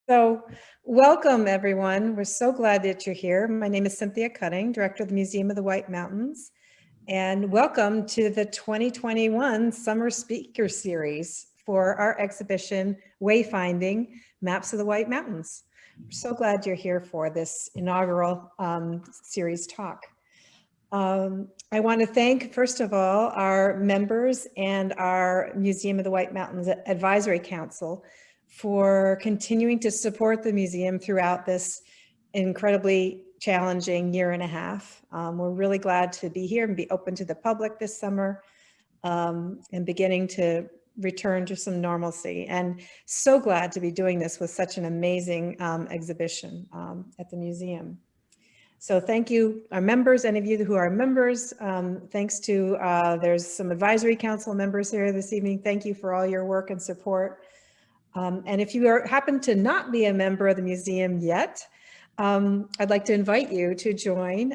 So welcome, everyone. We're so glad that you're here. My name is Cynthia Cutting, Director of the Museum of the White Mountains, and welcome to the 2021 Summer Speaker Series for our exhibition, Wayfinding, Maps of the White Mountains. We're so glad you're here for this inaugural series talk. I want to thank, first of all, our members and our Museum of the White Mountains Advisory Council for continuing to support the museum throughout this incredibly challenging year and a half. We're really glad to be here and be open to the public this summer and beginning to return to some normalcy. And so glad to be doing this with such an amazing exhibition at the museum. So thank you, our members, any of you who are members. Thanks to, there's some advisory council members here this evening. Thank you for all your work and support. And if you happen to not be a member of the museum yet, I'd like to invite you to join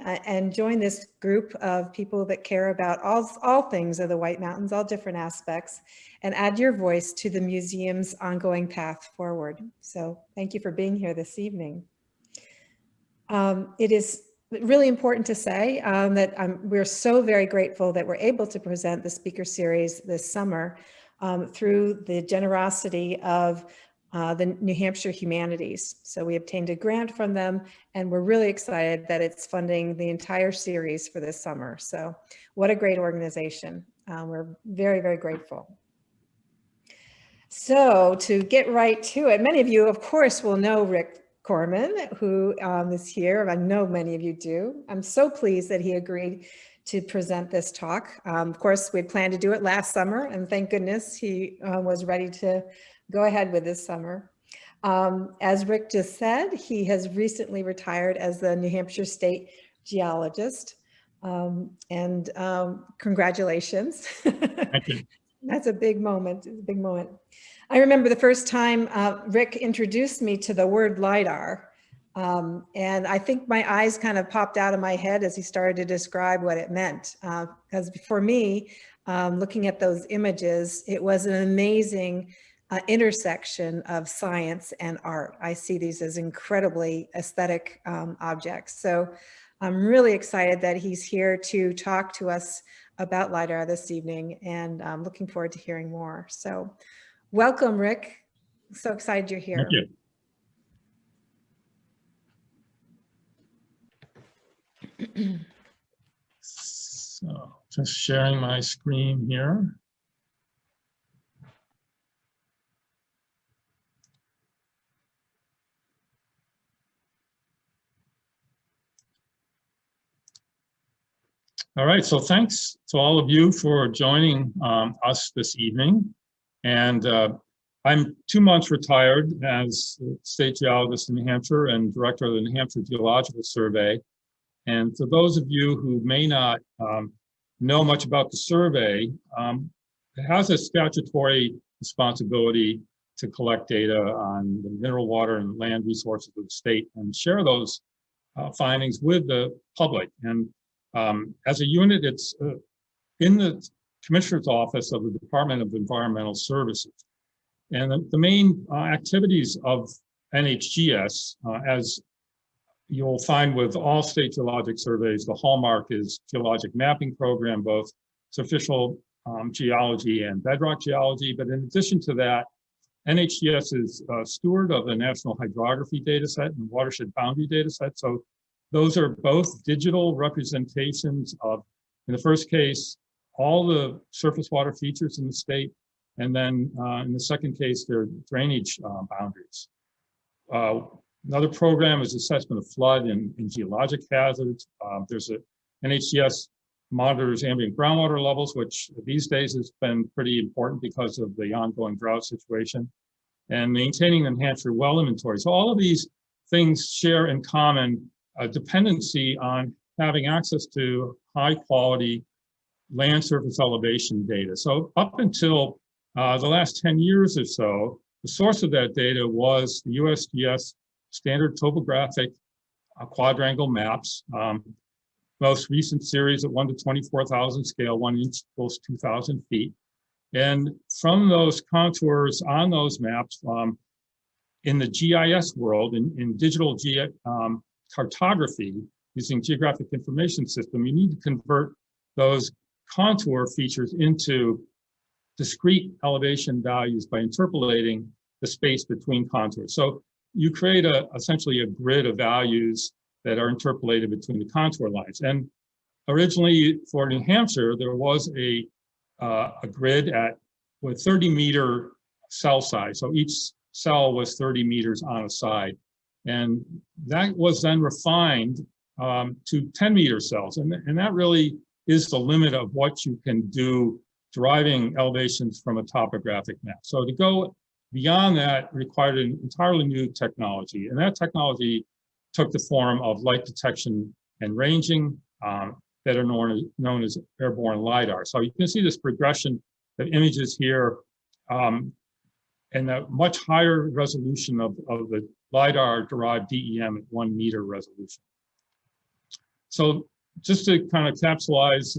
this group of people that care about all things of the White Mountains, all different aspects, and add your voice to the museum's ongoing path forward. So thank you for being here this evening. It is really important to say that we're so very grateful that we're able to present the speaker series this summer through the generosity of the New Hampshire Humanities. So we obtained a grant from them, and we're really excited that it's funding the entire series for this summer. So what a great organization. We're very, very grateful. So to get right to it, many of you, of course, will know Rick Chormann, who is here. I know many of you do. I'm so pleased that he agreed to present this talk. Of course, we had planned to do it last summer, and thank goodness he was ready to go ahead with this summer. As Rick just said, he has recently retired as the New Hampshire State Geologist, and congratulations. Thank you. That's a big moment, it's a big moment. I remember the first time Rick introduced me to the word LIDAR. And I think my eyes kind of popped out of my head as he started to describe what it meant. Because for me, looking at those images, it was an amazing intersection of science and art. I see these as incredibly aesthetic objects. So I'm really excited that he's here to talk to us about LIDAR this evening, and I'm looking forward to hearing more. So welcome, Rick. So excited you're here. Thank you. So just sharing my screen here. All right, so thanks to all of you for joining us this evening. And I'm 2 months retired as State Geologist in New Hampshire and Director of the New Hampshire Geological Survey. And for those of you who may not know much about the survey, it has a statutory responsibility to collect data on the mineral, water, and land resources of the state and share those findings with the public. And as a unit, it's in the Commissioner's Office of the Department of Environmental Services. And the main activities of NHGS, as you'll find with all state geologic surveys, the hallmark is geologic mapping program, both superficial geology and bedrock geology. But in addition to that, NHGS is a steward of the National Hydrography Dataset and Watershed Boundary Dataset. So those are both digital representations of, in the first case, all the surface water features in the state. And then in the second case, they're drainage boundaries. Another program is assessment of flood and geologic hazards. There's a NHGS monitors ambient groundwater levels, which these days has been pretty important because of the ongoing drought situation, and maintaining the New Hampshire well inventory. So all of these things share in common a dependency on having access to high quality land surface elevation data. So up until the last 10 years or so, the source of that data was the USGS standard topographic quadrangle maps. Most recent series at 1 to 24,000 scale, 1 inch equals 2,000 feet. And from those contours on those maps, in the GIS world, in digital cartography, using geographic information system, you need to convert those contour features into discrete elevation values by interpolating the space between contours. So you create essentially a grid of values that are interpolated between the contour lines. And originally for New Hampshire, there was a grid with 30-meter cell size. So each cell was 30 meters on a side. And that was then refined to 10-meter cells. And that really is the limit of what you can do deriving elevations from a topographic map. So to go beyond that required an entirely new technology. And that technology took the form of light detection and ranging that are known as airborne LIDAR. So you can see this progression of images here and a much higher resolution of the LIDAR-derived DEM at 1 meter resolution. So just to kind of capsulize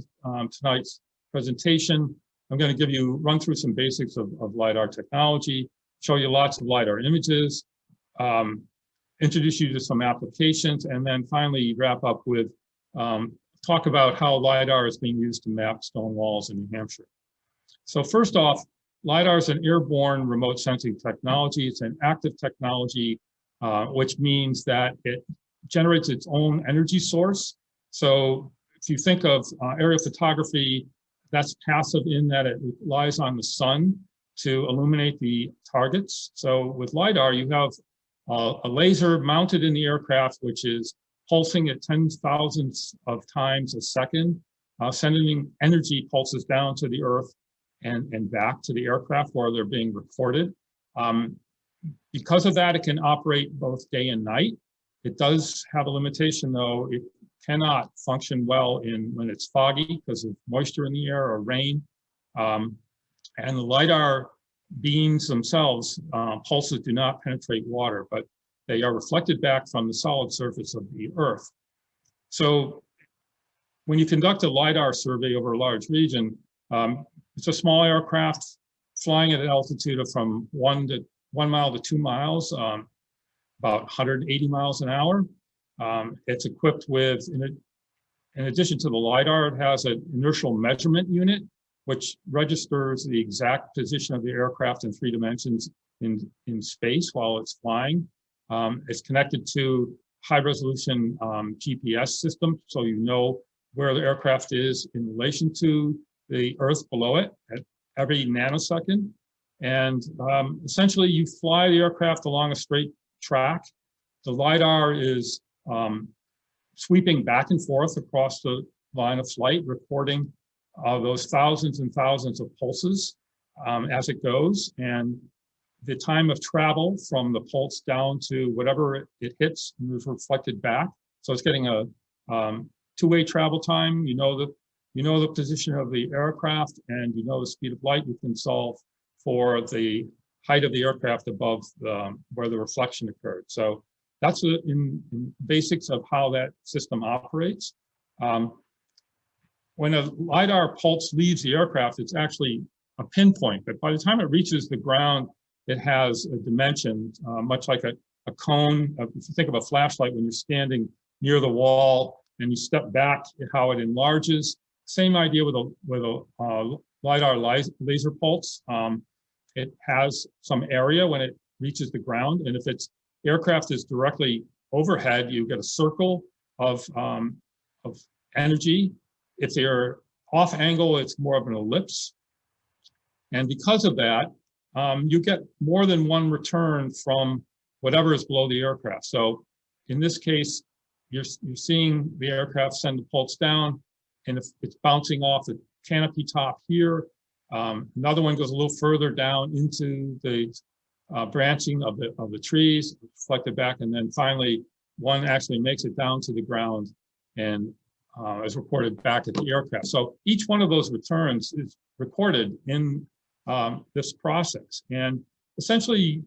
tonight's presentation, I'm going to run through some basics of LIDAR technology, show you lots of LIDAR images, introduce you to some applications, and then finally wrap up with talk about how LIDAR is being used to map stone walls in New Hampshire. So first off, LIDAR is an airborne remote sensing technology. It's an active technology, which means that it generates its own energy source. So if you think of aerial photography, that's passive in that it relies on the sun to illuminate the targets. So with LIDAR, you have a laser mounted in the aircraft, which is pulsing at 10,000ths of times a second, sending energy pulses down to the earth and back to the aircraft where they're being recorded. Because of that, it can operate both day and night. It does have a limitation though. It cannot function well when it's foggy because of moisture in the air or rain. And the LIDAR beams themselves, pulses do not penetrate water, but they are reflected back from the solid surface of the earth. So when you conduct a LIDAR survey over a large region, it's a small aircraft flying at an altitude of from 1 mile to 2 miles, about 180 miles an hour. It's equipped with, in addition to the LIDAR, it has an inertial measurement unit, which registers the exact position of the aircraft in 3 dimensions in space while it's flying. It's connected to high-resolution GPS system, so you know where the aircraft is in relation to the Earth below it at every nanosecond. And essentially, you fly the aircraft along a straight track. The LIDAR is sweeping back and forth across the line of flight, recording those thousands and thousands of pulses as it goes. And the time of travel from the pulse down to whatever it hits is reflected back. So it's getting a two-way travel time. You know the position of the aircraft and you know the speed of light. You can solve for the height of the aircraft above where the reflection occurred. So that's in basics of how that system operates. When a LIDAR pulse leaves the aircraft, it's actually a pinpoint, but by the time it reaches the ground, it has a dimension, much like a cone. If you think of a flashlight when you're standing near the wall and you step back, how it enlarges. Same idea with a LIDAR laser pulse. It has some area when it reaches the ground, and if its aircraft is directly overhead, you get a circle of energy. If they're off angle, it's more of an ellipse. And because of that, you get more than one return from whatever is below the aircraft. So in this case, you're seeing the aircraft send the pulse down, and if it's bouncing off the canopy top here, another one goes a little further down into the branching of the trees, reflected back, and then finally one actually makes it down to the ground and is reported back at the aircraft. So each one of those returns is recorded in this process. And essentially,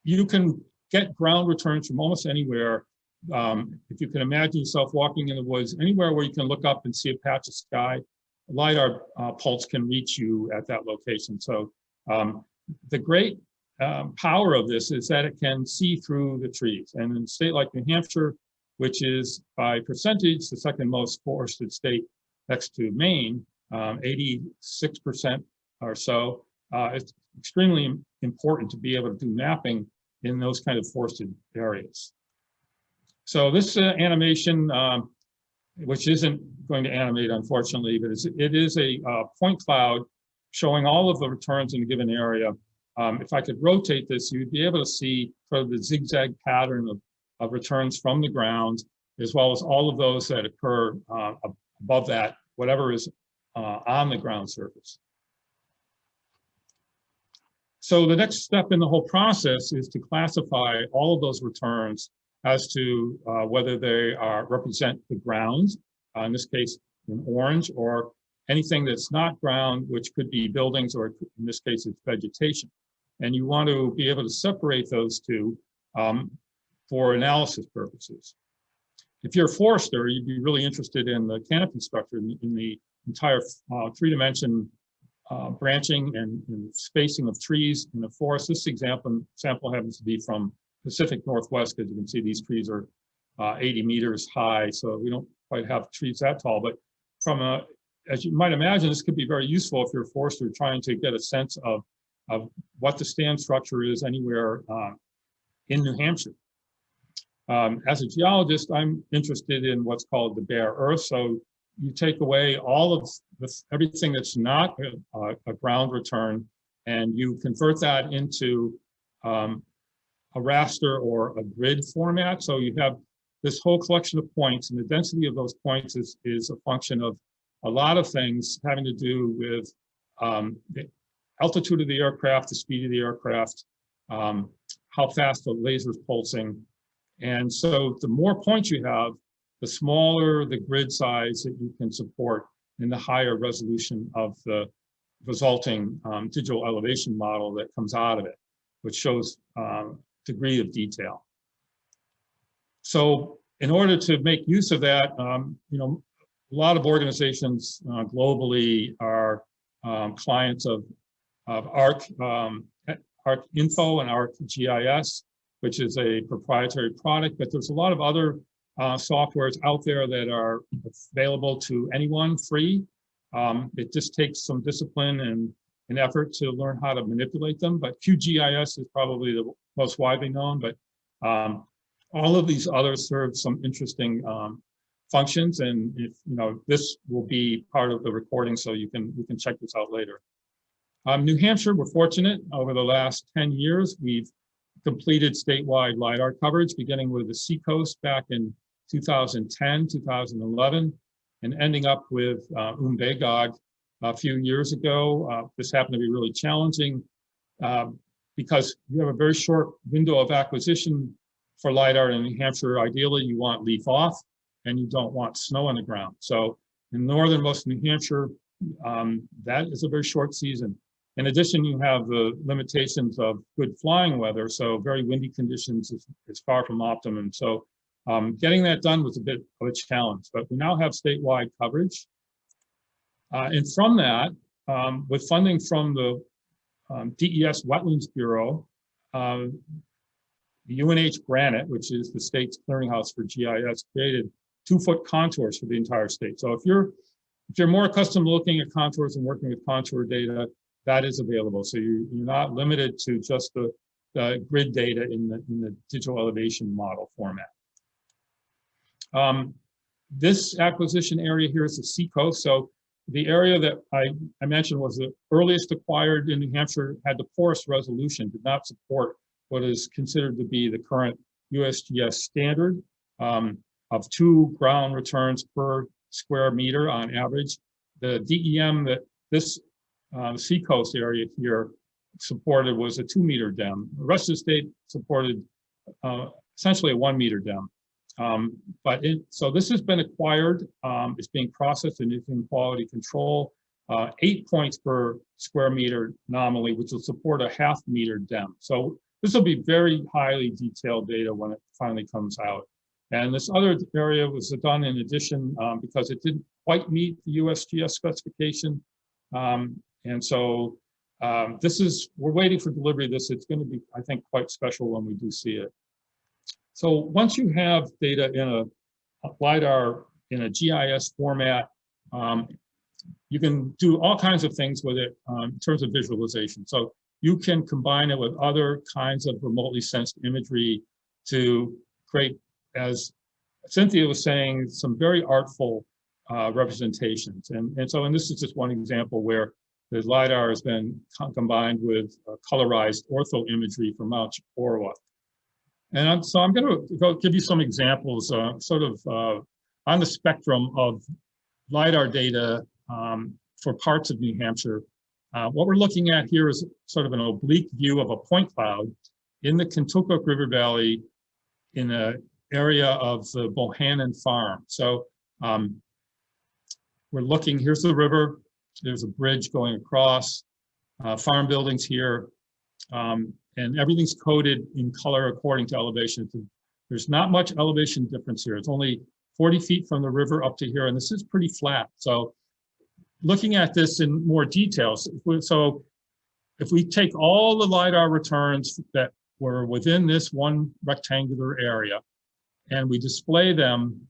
you can get ground returns from almost anywhere. If you can imagine yourself walking in the woods, anywhere where you can look up and see a patch of sky, LIDAR pulse can reach you at that location. So the great power of this is that it can see through the trees. And in a state like New Hampshire, which is by percentage the second most forested state next to Maine, 86% or so, it's extremely important to be able to do mapping in those kind of forested areas. So this animation, which isn't going to animate, unfortunately, but it is a point cloud showing all of the returns in a given area. If I could rotate this, you'd be able to see sort of the zigzag pattern of returns from the ground, as well as all of those that occur above that, whatever is on the ground surface. So the next step in the whole process is to classify all of those returns as to whether they represent the ground, in this case in orange, or anything that's not ground, which could be buildings, or in this case it's vegetation. And you want to be able to separate those two for analysis purposes. If you're a forester, you'd be really interested in the canopy structure, in the entire three-dimension branching and spacing of trees in the forest. This sample happens to be from Pacific Northwest, because you can see these trees are 80 meters high, so we don't quite have trees that tall. But as you might imagine, this could be very useful if you're a forester trying to get a sense of what the stand structure is anywhere in New Hampshire. As a geologist, I'm interested in what's called the bare earth. So you take away all of everything that's not a ground return, and you convert that into a raster or a grid format. So you have this whole collection of points, and the density of those points is a function of a lot of things having to do with the altitude of the aircraft, the speed of the aircraft, how fast the laser's pulsing. And so the more points you have, the smaller the grid size that you can support, and the higher resolution of the resulting digital elevation model that comes out of it, which shows degree of detail. So in order to make use of that, a lot of organizations globally are clients of ArcInfo and ArcGIS, which is a proprietary product, but there's a lot of other softwares out there that are available to anyone free. It just takes some discipline and an effort to learn how to manipulate them, but QGIS is probably the most widely known, but all of these others serve some interesting functions, and if this will be part of the recording, so you can check this out later. New Hampshire, we're fortunate. Over the last 10 years, we've completed statewide LIDAR coverage, beginning with the seacoast back in 2010, 2011, and ending up with Umbagog a few years ago. This happened to be really challenging because you have a very short window of acquisition for LIDAR in New Hampshire. Ideally, you want leaf off, and you don't want snow on the ground. So in northernmost New Hampshire, that is a very short season. In addition, you have the limitations of good flying weather, so very windy conditions is far from optimum. So getting that done was a bit of a challenge, but we now have statewide coverage. And from that, with funding from the DES Wetlands Bureau, UNH Granite, which is the state's clearinghouse for GIS, created 2-foot contours for the entire state. So if you're more accustomed to looking at contours and working with contour data, that is available. So you're not limited to just the grid data in the digital elevation model format. This acquisition area here is the seacoast. So the area that I mentioned was the earliest acquired in New Hampshire, had the poorest resolution, did not support what is considered to be the current USGS standard of 2 ground returns per square meter on average. The DEM that this seacoast area here supported was a 2-meter DEM. The rest of the state supported essentially a 1-meter DEM. So this has been acquired, it's being processed and it's in quality control, 8 points per square meter nominally, which will support a 0.5-meter DEM. So this will be very highly detailed data when it finally comes out. And this other area was done in addition because it didn't quite meet the USGS specification. And so we're waiting for delivery of this. It's going to be, I think, quite special when we do see it. So once you have data in a LIDAR in a GIS format, you can do all kinds of things with it in terms of visualization. So you can combine it with other kinds of remotely sensed imagery to create, as Cynthia was saying, some very artful representations. And this is just one example where the LIDAR has been combined with colorized ortho imagery from Mount Chippewa. And so I'm going to give you some examples on the spectrum of LIDAR data for parts of New Hampshire. What we're looking at here is sort of an oblique view of a point cloud in the Kentucky River Valley in an area of the Bohannon Farm. So we're looking, here's the river, there's a bridge going across, farm buildings here, and everything's coded in color according to elevation. There's not much elevation difference here. It's only 40 feet from the river up to here, and this is pretty flat. So looking at this in more details, so if we take all the LIDAR returns that were within this one rectangular area, and we display them,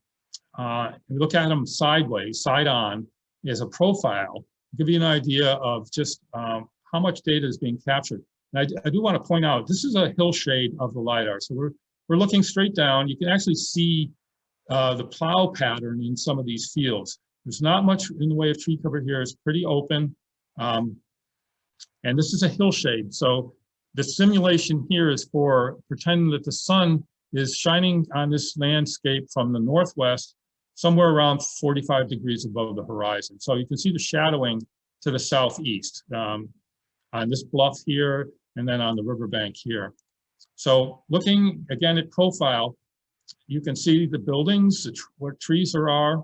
and we look at them sideways, side on, as a profile, give you an idea of just how much data is being captured. And I do want to point out, this is a hillshade of the LIDAR. So we're looking straight down. You can actually see the plow pattern in some of these fields. There's not much in the way of tree cover here. It's pretty open. And this is a hillshade. So the simulation here is for pretending that the sun is shining on this landscape from the northwest, somewhere around 45 degrees above the horizon. So you can see the shadowing to the southeast on this bluff here, and then on the riverbank here. So looking again at profile, you can see the buildings, where trees there are.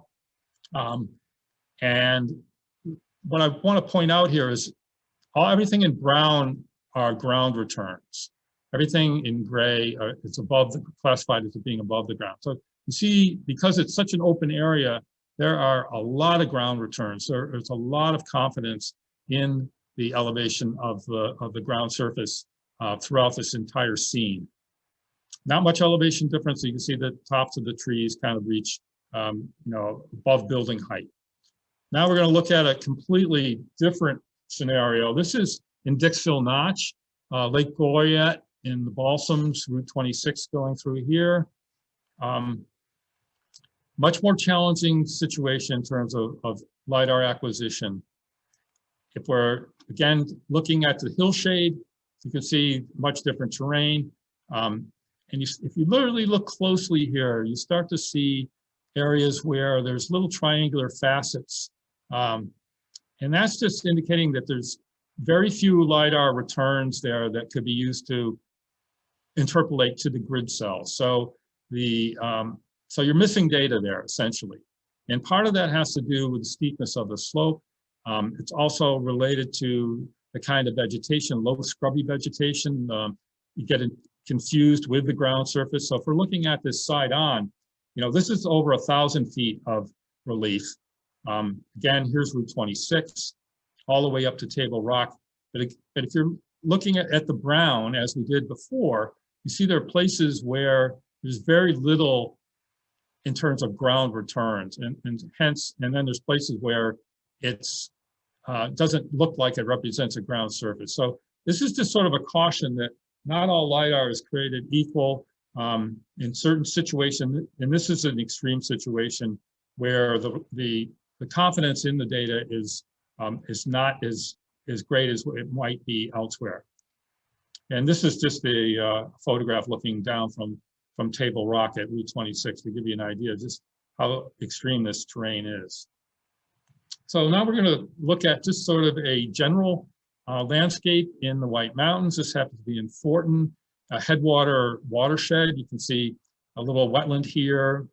And what I want to point out here is everything in brown are ground returns. Everything in gray is classified as being above the ground. So you see, because it's such an open area, there are a lot of ground returns. There's a lot of confidence in the elevation of the ground surface throughout this entire scene. Not much elevation difference. So you can see the tops of the trees kind of reach, above building height. Now we're going to look at a completely different scenario. This is in Dixville Notch, Lake Goyette in the Balsams, Route 26 going through here. Much more challenging situation in terms of LIDAR acquisition. If we're, again, looking at the hillshade, you can see much different terrain. And if you literally look closely here, you start to see areas where there's little triangular facets. And that's just indicating that there's very few LIDAR returns there that could be used to interpolate to the grid cells. So so you're missing data there, essentially. And part of that has to do with the steepness of the slope. It's also related to the kind of vegetation, low scrubby vegetation. You get confused with the ground surface. So if we're looking at this side on, this is over 1,000 feet of relief. Again, here's Route 26, all the way up to Table Rock. But if you're looking at the brown, as we did before, you see there are places where there's very little in terms of ground returns, and then there's places where it's doesn't look like it represents a ground surface. So this is just sort of a caution that not all LIDAR is created equal. In certain situations, and this is an extreme situation where the confidence in the data is not as great as it might be elsewhere. And this is just a photograph looking down from Table Rock at Route 26 to give you an idea of just how extreme this terrain is. So now we're going to look at just sort of a general landscape in the White Mountains. This happens to be in Thornton, a headwater watershed. You can see a little wetland here,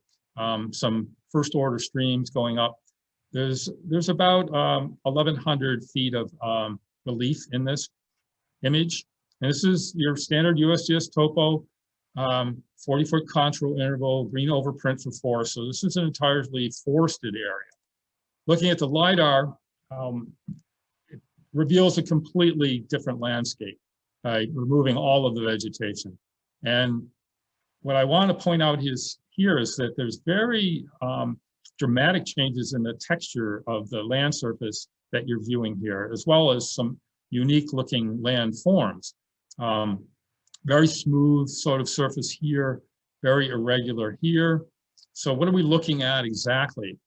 some first order streams going up. There's about 1,100 feet of relief in this image. And this is your standard USGS topo, 40-foot contour interval, green overprint for forest. So this is an entirely forested area. Looking at the LIDAR, reveals a completely different landscape by removing all of the vegetation. And what I want to point out here is that there's very dramatic changes in the texture of the land surface that you're viewing here, as well as some unique looking landforms. Very smooth sort of surface here, very irregular here. So what are we looking at exactly?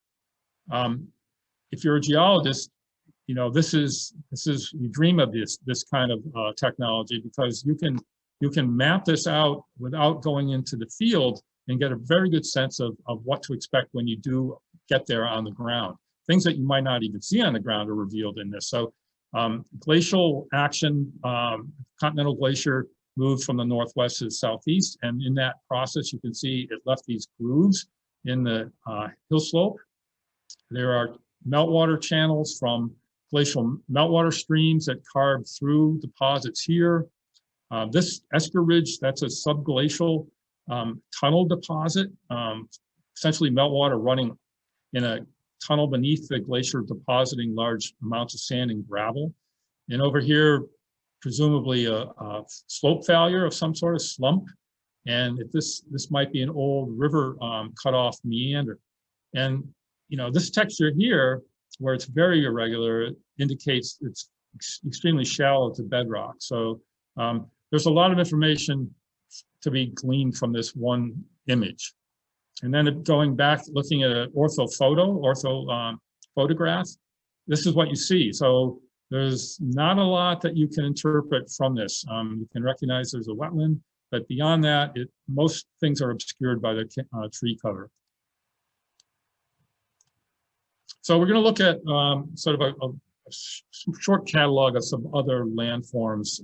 If you're a geologist, you know, you dream of this kind of technology, because you can map this out without going into the field and get a very good sense of what to expect when you do get there on the ground. Things that you might not even see on the ground are revealed in this. So glacial action, continental glacier moved from the northwest to the southeast, and in that process you can see it left these grooves in the hill slope. There are meltwater channels from glacial meltwater streams that carve through deposits here. This esker ridge, that's a subglacial tunnel deposit, essentially meltwater running in a tunnel beneath the glacier, depositing large amounts of sand and gravel. And over here, presumably a slope failure of some sort of slump. And this might be an old river cutoff meander. And you know, this texture here, where it's very irregular, indicates it's extremely shallow to bedrock. So there's a lot of information to be gleaned from this one image. And then going back, looking at an ortho photograph, this is what you see. So there's not a lot that you can interpret from this. You can recognize there's a wetland, but beyond that, most things are obscured by the tree cover. So we're going to look at sort of a short catalog of some other landforms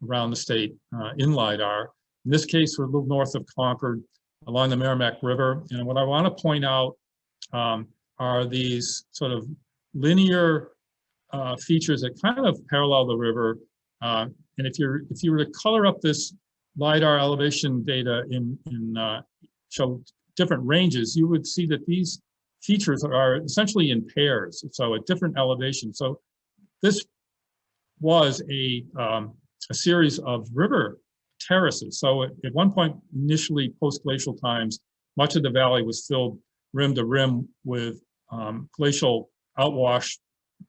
around the state in LIDAR. In this case, we're a little north of Concord along the Merrimack River. And what I want to point out are these sort of linear features that kind of parallel the river. And if you were to color up this LIDAR elevation data show different ranges, you would see that these features are essentially in pairs, so at different elevations. So this was a series of river terraces. So at one point, initially post-glacial times, much of the valley was filled rim to rim with glacial outwash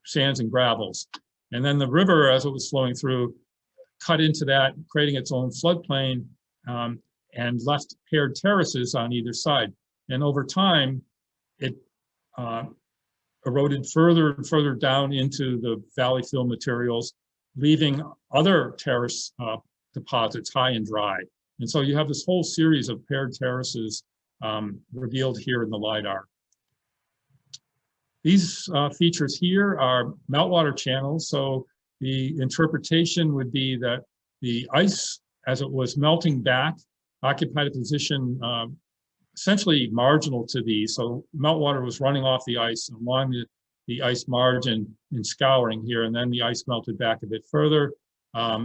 sands and gravels. And then the river, as it was flowing through, cut into that, creating its own floodplain, and left paired terraces on either side. And over time, it eroded further and further down into the valley fill materials, leaving other terrace deposits high and dry. And so you have this whole series of paired terraces revealed here in the LIDAR. These features here are meltwater channels. So the interpretation would be that the ice, as it was melting back, occupied a position essentially marginal to these. So meltwater was running off the ice along the ice margin and scouring here, and then the ice melted back a bit further.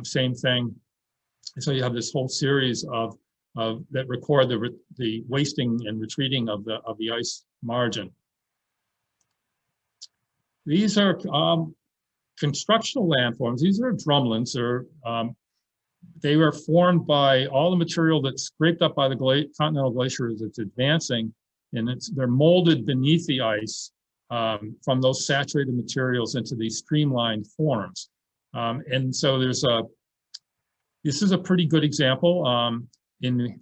Same thing. And so you have this whole series of that record the wasting and retreating of the ice margin. These are constructional landforms. These are drumlins. They were formed by all the material that's scraped up by the continental glacier as it's advancing, and they're molded beneath the ice from those saturated materials into these streamlined forms. And so this is a pretty good example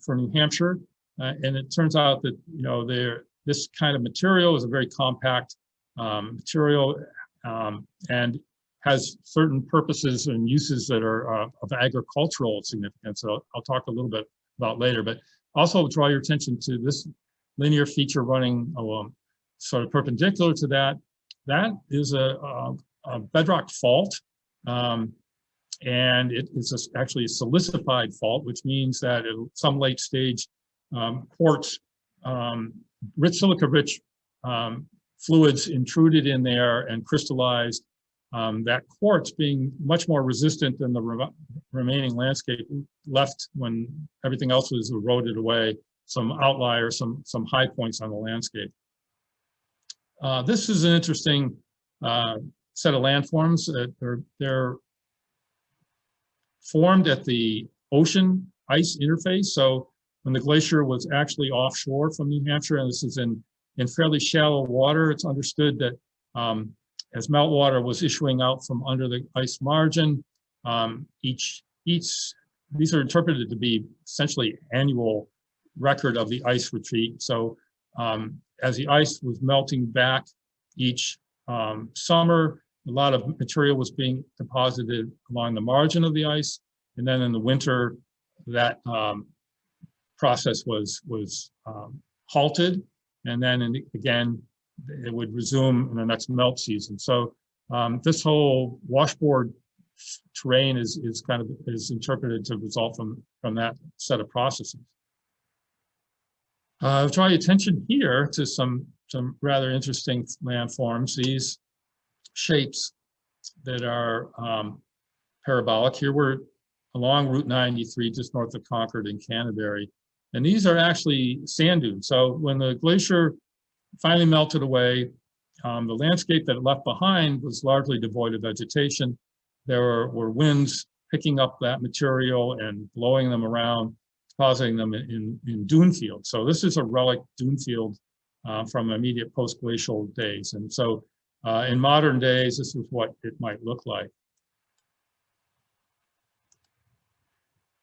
for New Hampshire, and it turns out that this kind of material is a very compact material and has certain purposes and uses that are of agricultural significance. So I'll talk a little bit about later, but also draw your attention to this linear feature running sort of perpendicular to that. That is a bedrock fault, and it is actually a silicified fault, which means that at some late stage, quartz, silica-rich fluids intruded in there and crystallized. That quartz, being much more resistant than the remaining landscape, left when everything else was eroded away, some outliers, some high points on the landscape. This is an interesting set of landforms. They're formed at the ocean ice interface. So when the glacier was actually offshore from New Hampshire, and this is in fairly shallow water, it's understood that as meltwater was issuing out from under the ice margin, these are interpreted to be essentially annual record of the ice retreat. So as the ice was melting back each summer, a lot of material was being deposited along the margin of the ice. And then in the winter, that process was halted. And then again, it would resume in the next melt season. So this whole washboard terrain is interpreted to result from that set of processes. I'll draw your attention here to some rather interesting landforms. These shapes that are parabolic. Here we're along Route 93, just north of Concord and Canterbury. And these are actually sand dunes. So when the glacier finally melted away, the landscape that it left behind was largely devoid of vegetation. There were winds picking up that material and blowing them around, depositing them in dune fields. So this is a relic dune field from immediate post-glacial days. And so in modern days, this is what it might look like.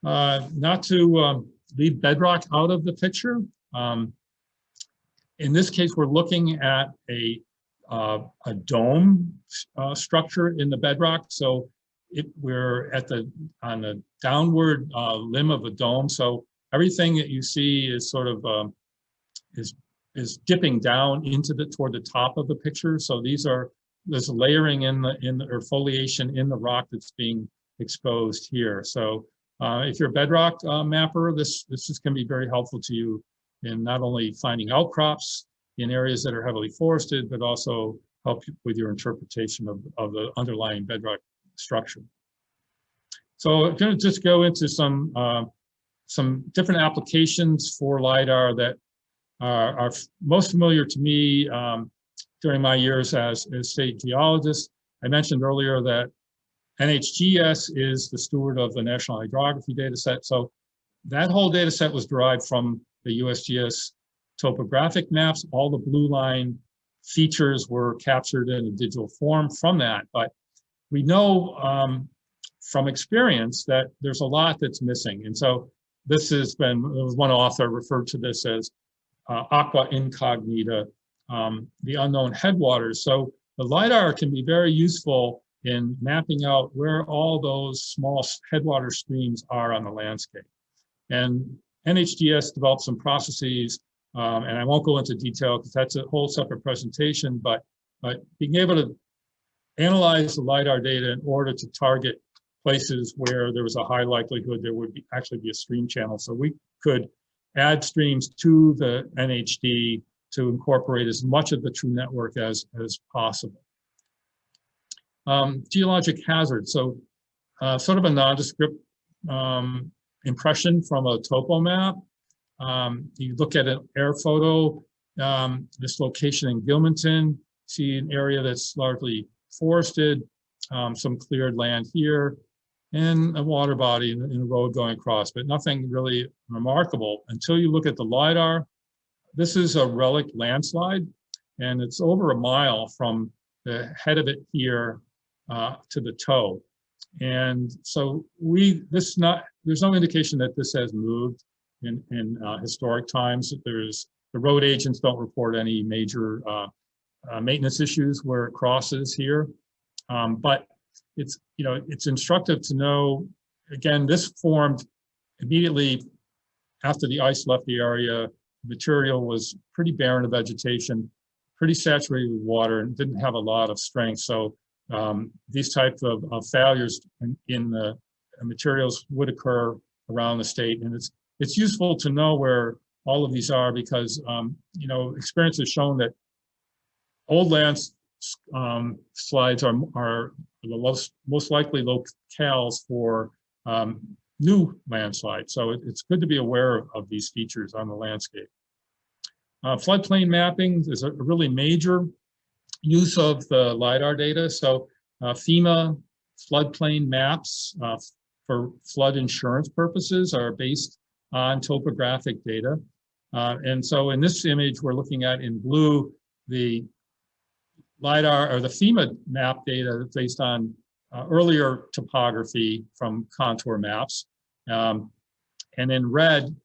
Not to leave bedrock out of the picture. In this case, we're looking at a dome structure in the bedrock. So we're on the downward limb of a dome. So everything that you see is sort of is dipping down toward the top of the picture. So there's layering or foliation in the rock that's being exposed here. So if you're a bedrock mapper, this can be very helpful to you in not only finding outcrops in areas that are heavily forested, but also help you with your interpretation of the underlying bedrock structure. So I'm going to just go into some different applications for LIDAR that are most familiar to me during my years as state geologist. I mentioned earlier that NHGS is the steward of the National Hydrography data set. So that whole data set was derived from the USGS topographic maps. All the blue line features were captured in a digital form from that. But we know from experience that there's a lot that's missing. And so this has been, one author referred to this as aqua incognita, the unknown headwaters. So the LIDAR can be very useful in mapping out where all those small headwater streams are on the landscape. And NHGS developed some processes, and I won't go into detail because that's a whole separate presentation, but being able to analyze the LIDAR data in order to target places where there was a high likelihood there would actually be a stream channel. So we could add streams to the NHD to incorporate as much of the true network as possible. Geologic hazard. So sort of a nondescript impression from a topo map. You look at an air photo, this location in Gilmanton, see an area that's largely forested, some cleared land here, and a water body and a road going across, but nothing really remarkable until you look at the LIDAR. This is a relic landslide, and it's over a mile from the head of it here to the toe. And so there's no indication that this has moved in historic times. The road agents don't report any major maintenance issues where it crosses here. But it's instructive to know, again, this formed immediately after the ice left the area. The material was pretty barren of vegetation, pretty saturated with water, and didn't have a lot of strength. So these types of failures in the materials would occur around the state. And it's useful to know where all of these are because, experience has shown that old landslides are the most likely locales for new landslides. So it's good to be aware of these features on the landscape. Floodplain mapping is a really major use of the LIDAR data. So FEMA floodplain maps for flood insurance purposes are based on topographic data. And so in this image, we're looking at in blue, the LIDAR or the FEMA map data based on earlier topography from contour maps. And in red,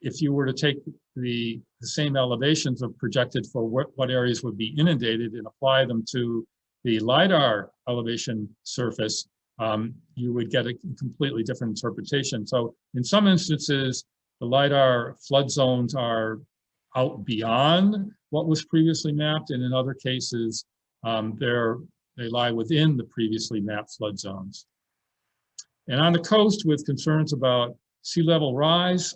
if you were to take the same elevations of projected for what areas would be inundated and apply them to the LIDAR elevation surface, you would get a completely different interpretation. So in some instances, the LIDAR flood zones are out beyond what was previously mapped, and in other cases, they lie within the previously mapped flood zones. And on the coast, with concerns about sea level rise,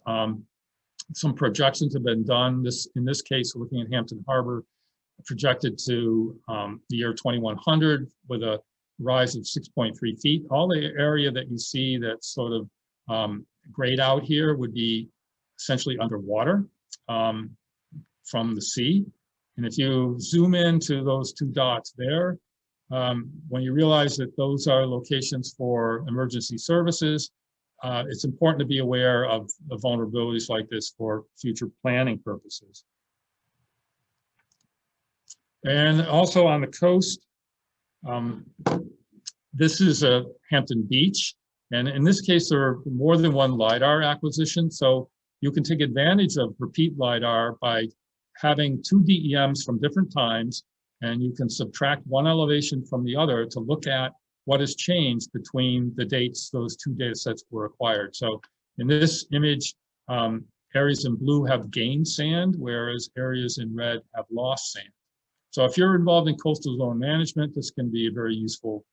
some projections have been done. In this case, looking at Hampton Harbor, projected to the year 2100 with a rise of 6.3 feet. All the area that you see that's sort of grayed out here would be essentially underwater from the sea. And if you zoom into those two dots there, when you realize that those are locations for emergency services, it's important to be aware of the vulnerabilities like this for future planning purposes. And also on the coast, this is a Hampton Beach. And in this case, there are more than one LIDAR acquisition. So you can take advantage of repeat LIDAR by having two DEMs from different times, and you can subtract one elevation from the other to look at what has changed between the dates those two data sets were acquired. So in this image, areas in blue have gained sand, whereas areas in red have lost sand. So if you're involved in coastal zone management, this can be a very useful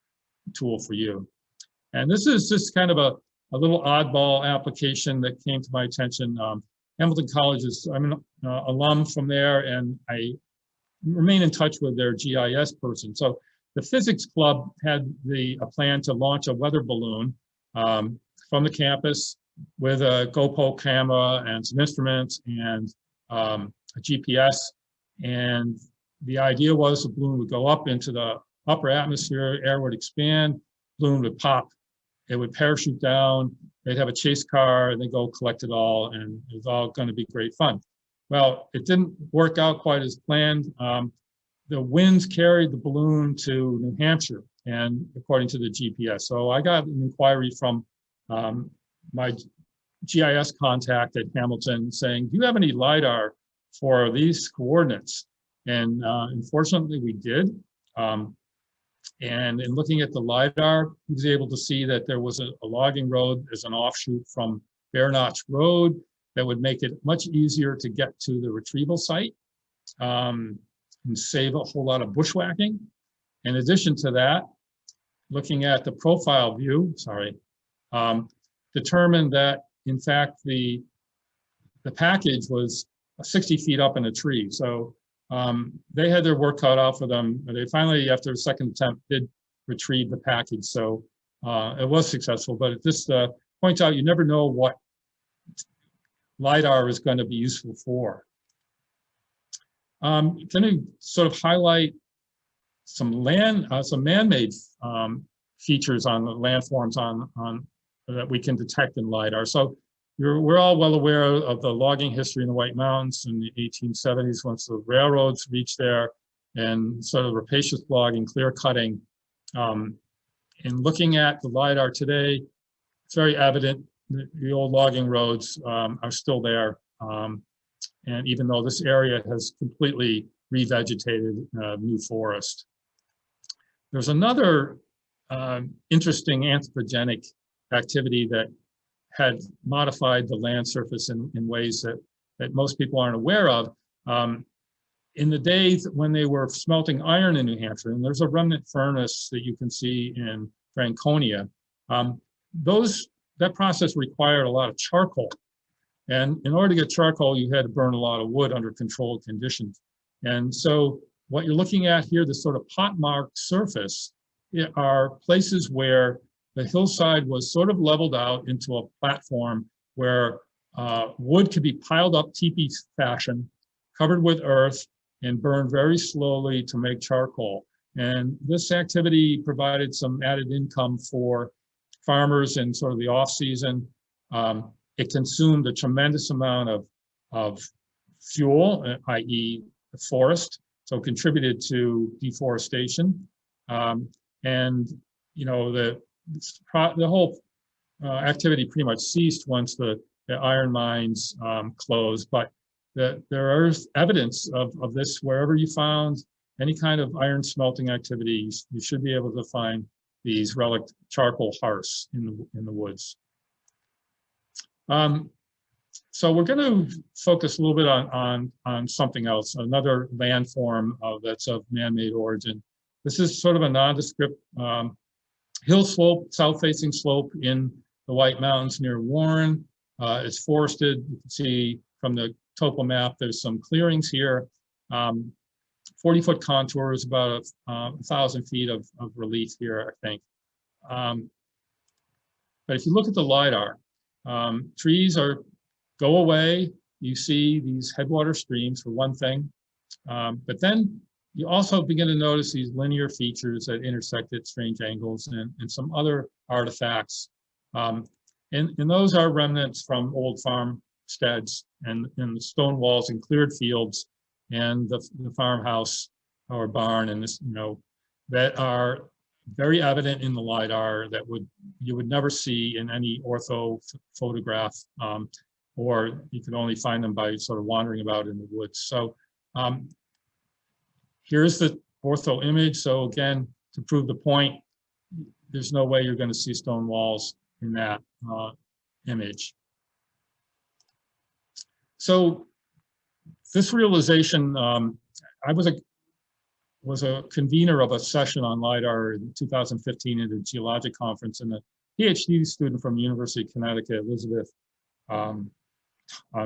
tool for you. And this is just kind of a little oddball application that came to my attention. Hamilton College I'm an alum from there, and I remain in touch with their GIS person. So the physics club had a plan to launch a weather balloon from the campus with a GoPro camera and some instruments and a GPS. And the idea was the balloon would go up into the upper atmosphere, air would expand, balloon would pop, it would parachute down, they'd have a chase car, and they'd go collect it all, and it was all going to be great fun. Well, it didn't work out quite as planned. The winds carried the balloon to New Hampshire, and according to the GPS. So I got an inquiry from my GIS contact at Hamilton saying, do you have any LIDAR for these coordinates? And unfortunately, we did. And in looking at the LIDAR, he was able to see that there was a logging road as an offshoot from Bear Notch Road that would make it much easier to get to the retrieval site and save a whole lot of bushwhacking. In addition to that, looking at the profile view, determined that, in fact, the package was 60 feet up in a tree. So they had their work cut out for them. They finally, after a second attempt, did retrieve the package. So it was successful, but it just points out you never know what LIDAR is going to be useful for. Going to sort of highlight some man-made features on the landforms that we can detect in LIDAR. So we're all well aware of the logging history in the White Mountains in the 1870s once the railroads reached there, and sort of rapacious logging, clear cutting. In looking at the LIDAR today, it's very evident that the old logging roads are still there. And even though this area has completely revegetated new forest. There's another interesting anthropogenic activity that had modified the land surface in ways that most people aren't aware of. In the days when they were smelting iron in New Hampshire, and there's a remnant furnace that you can see in Franconia, that process required a lot of charcoal. And in order to get charcoal, you had to burn a lot of wood under controlled conditions. And so what you're looking at here, this sort of pot-marked surface, are places where the hillside was sort of leveled out into a platform where wood could be piled up teepee fashion, covered with earth, and burned very slowly to make charcoal. And this activity provided some added income for farmers in sort of the off season. It consumed a tremendous amount of fuel, i.e. the forest, so contributed to deforestation. And, you know, the whole activity pretty much ceased once the iron mines closed, but there is evidence of this wherever you found any kind of iron smelting activities. You should be able to find these relic charcoal hearths in the woods. So we're going to focus a little bit on something else, another landform that's of man-made origin. This is sort of a nondescript hill slope, south-facing slope in the White Mountains near Warren. It's forested. You can see from the topo map, there's some clearings here. 40-foot contours, about 1,000 feet of relief here, I think. But if you look at the LIDAR, trees go away. You see these headwater streams for one thing. But then you also begin to notice these linear features that intersect at strange angles and some other artifacts. And those are remnants from old farmsteads and the stone walls and cleared fields and the farmhouse or barn, and this, you know, that are very evident in the LIDAR that you would never see in any ortho photograph, or you could only find them by sort of wandering about in the woods. So here's the ortho image. So again, to prove the point, there's no way you're going to see stone walls in that image. So this realization, I was a convener of a session on LIDAR in 2015 at a geologic conference, and a PhD student from the University of Connecticut, Elizabeth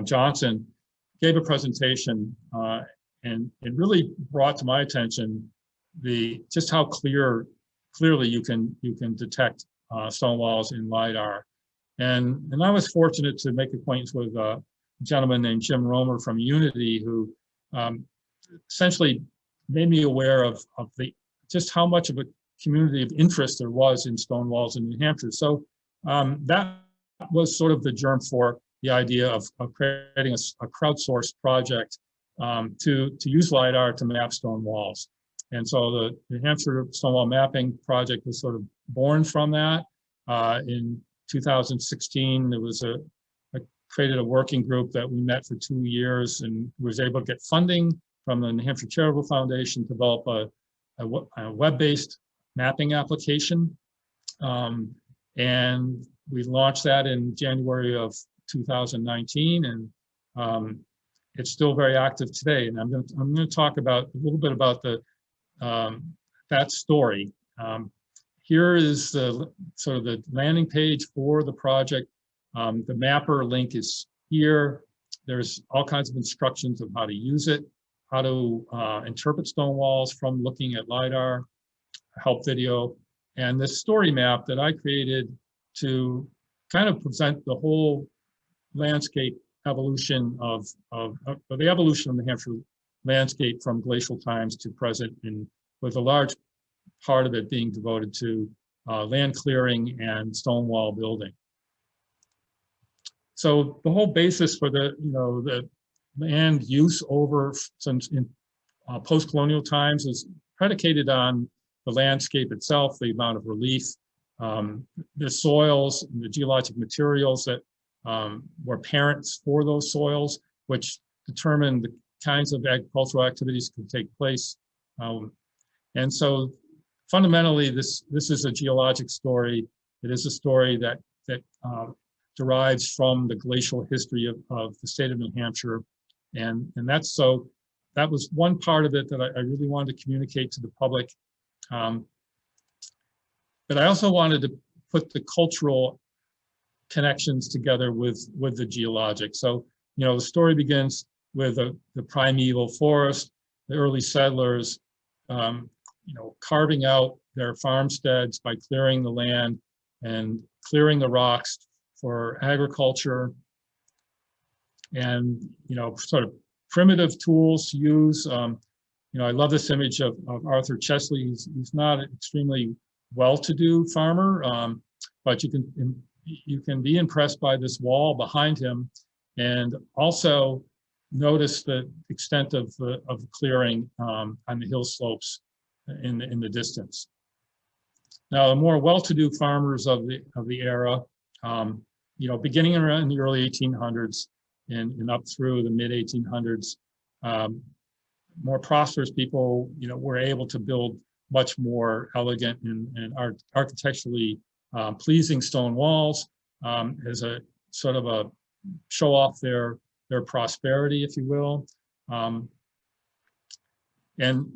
Johnson, gave a presentation, and it really brought to my attention just how clearly you can detect stone walls in LIDAR. And I was fortunate to make acquaintance with a gentleman named Jim Romer from Unity, who essentially made me aware of just how much of a community of interest there was in stone walls in New Hampshire. So that was sort of the germ for the idea of creating a crowdsourced project to use LIDAR to map stone walls. And so the New Hampshire Stonewall Mapping Project was sort of born from that. In 2016, there was created a working group that we met for 2 years and was able to get funding from the New Hampshire Charitable Foundation to develop a web-based mapping application. And we launched that in January of 2019, and it's still very active today. And I'm going to talk about a little bit about that story. Here is the sort of the landing page for the project. The mapper link is here. There's all kinds of instructions of how to use it, how to interpret stone walls from looking at LIDAR, help video, and this story map that I created to kind of present the whole landscape evolution of the evolution of the New Hampshire landscape from glacial times to present, and with a large part of it being devoted to land clearing and stone wall building. So the whole basis for the land use over since in post-colonial times is predicated on the landscape itself, the amount of relief, the soils, and the geologic materials that were parents for those soils, which determine the kinds of agricultural activities could take place. And so fundamentally, this is a geologic story. It is a story that derives from the glacial history of the state of New Hampshire. And that was one part of it that I really wanted to communicate to the public. But I also wanted to put the cultural connections together with the geologic. So, the story begins with the primeval forest, the early settlers, carving out their farmsteads by clearing the land and clearing the rocks for agriculture, and sort of primitive tools to use. You know, I love this image of Arthur Chesley. He's not an extremely well-to-do farmer, but you can be impressed by this wall behind him, and also notice the extent of the clearing on the hill slopes in the distance. Now, the more well-to-do farmers of the era, you know, beginning around the early 1800s and up through the mid 1800s, more prosperous people, you know, were able to build much more elegant and architecturally pleasing stone walls as a sort of a show off their prosperity, if you will. And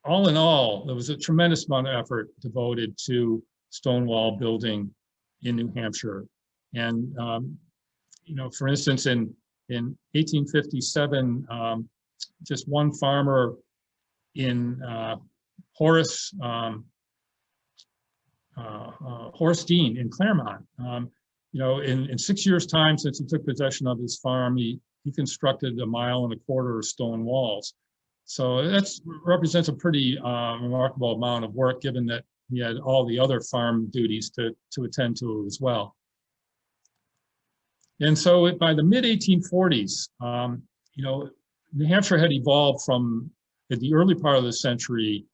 all in all, there was a tremendous amount of effort devoted to stone wall building in New Hampshire. And, you know, for instance, in 1857, just one farmer in Horace Dean in Claremont, you know, in 6 years' time since he took possession of his farm, he constructed 1.25 miles of stone walls. So that represents a pretty remarkable amount of work, given that he had all the other farm duties to attend to as well. And so by the mid 1840s, you know, New Hampshire had evolved from, in the early part of the century,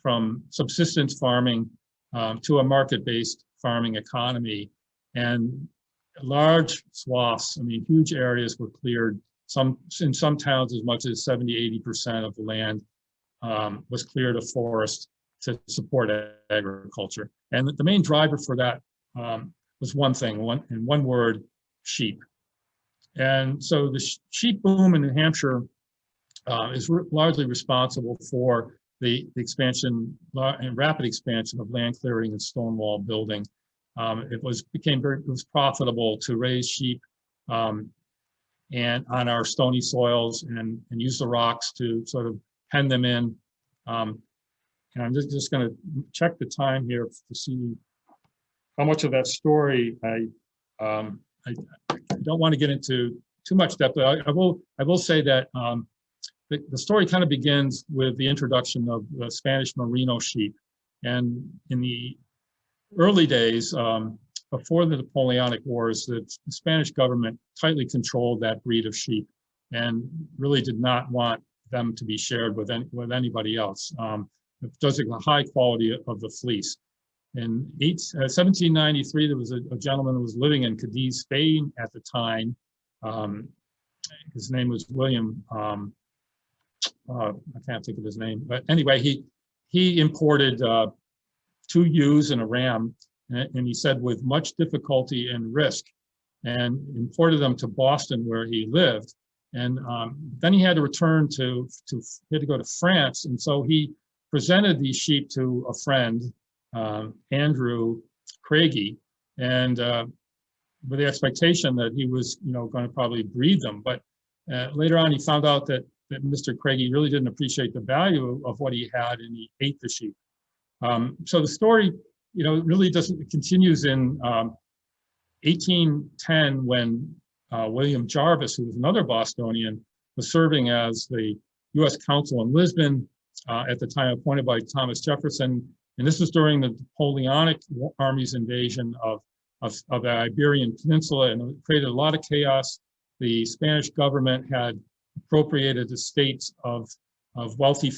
from subsistence farming to a market-based farming economy. And large swaths, I mean, huge areas were cleared. In some towns, as much as 70–80% of the land was cleared of forest to support agriculture. And the main driver for that was one thing, in one word, sheep. And so the sheep boom in New Hampshire is largely responsible for the expansion and rapid expansion of land clearing and stone wall building. It was profitable to raise sheep and on our stony soils and use the rocks to sort of pen them in. And I'm just going to check the time here to see how much of that story I don't want to get into too much depth, but I will say that the story kind of begins with the introduction of the Spanish merino sheep. And in the early days, before the Napoleonic Wars, the Spanish government tightly controlled that breed of sheep and really did not want them to be shared with anybody else. Because of the high quality of the fleece. In 1793, there was a gentleman who was living in Cadiz, Spain at the time. His name was William, I can't think of his name, but anyway, he imported 2 ewes and a ram, and he said with much difficulty and risk, and imported them to Boston where he lived. And then he had to return he had to go to France, and so he presented these sheep to a friend, Andrew Craigie, and with the expectation that he was, you know, going to probably breed them. But later on, he found out that Mr. Craigie really didn't appreciate the value of what he had, and he ate the sheep. So the story, you know, really continues in 1810 when William Jarvis, who was another Bostonian, was serving as the U.S. Consul in Lisbon, at the time appointed by Thomas Jefferson. And this was during the Napoleonic Army's invasion of the Iberian Peninsula, and it created a lot of chaos. The Spanish government had appropriated estates of wealthy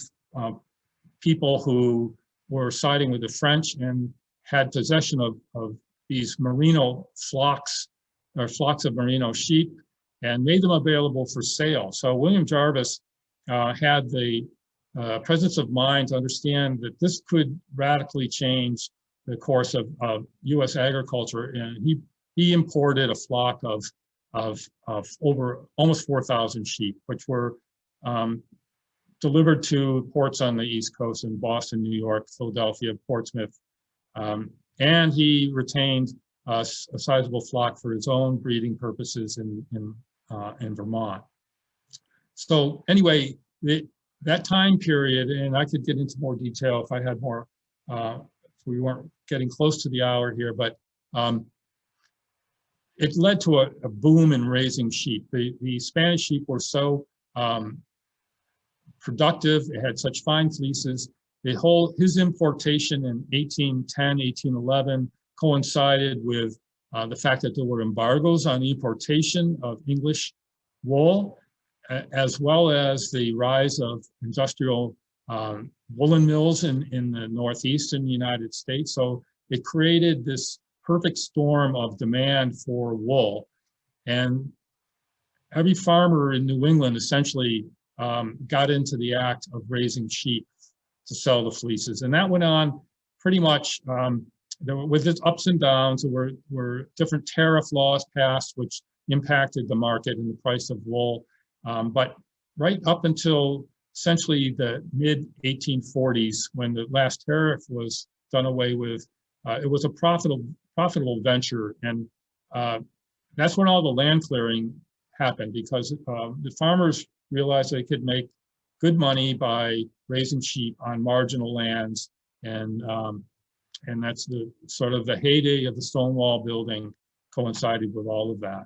people who were siding with the French and had possession of these merino flocks, or flocks of merino sheep, and made them available for sale. So William Jarvis had the presence of mind to understand that this could radically change the course of U.S. agriculture, and he imported a flock of over almost 4,000 sheep, which were delivered to ports on the East Coast in Boston, New York, Philadelphia, Portsmouth, and he retained a sizable flock for his own breeding purposes in Vermont. So anyway, that time period, and I could get into more detail if I had more, if we weren't getting close to the hour here, but it led to a boom in raising sheep. The Spanish sheep were so productive. It had such fine fleeces. His importation in 1810, 1811 coincided with the fact that there were embargoes on the importation of English wool, as well as the rise of industrial woolen mills in the northeastern United States. So it created this perfect storm of demand for wool. And every farmer in New England essentially got into the act of raising sheep to sell the fleeces. And that went on pretty much with its ups and downs. There were different tariff laws passed, which impacted the market and the price of wool. But right up until essentially the mid-1840s, when the last tariff was done away with, it was a profitable venture. And that's when all the land clearing happened, because the farmers realized they could make good money by raising sheep on marginal lands. And that's the sort of the heyday of the stone wall building coincided with all of that.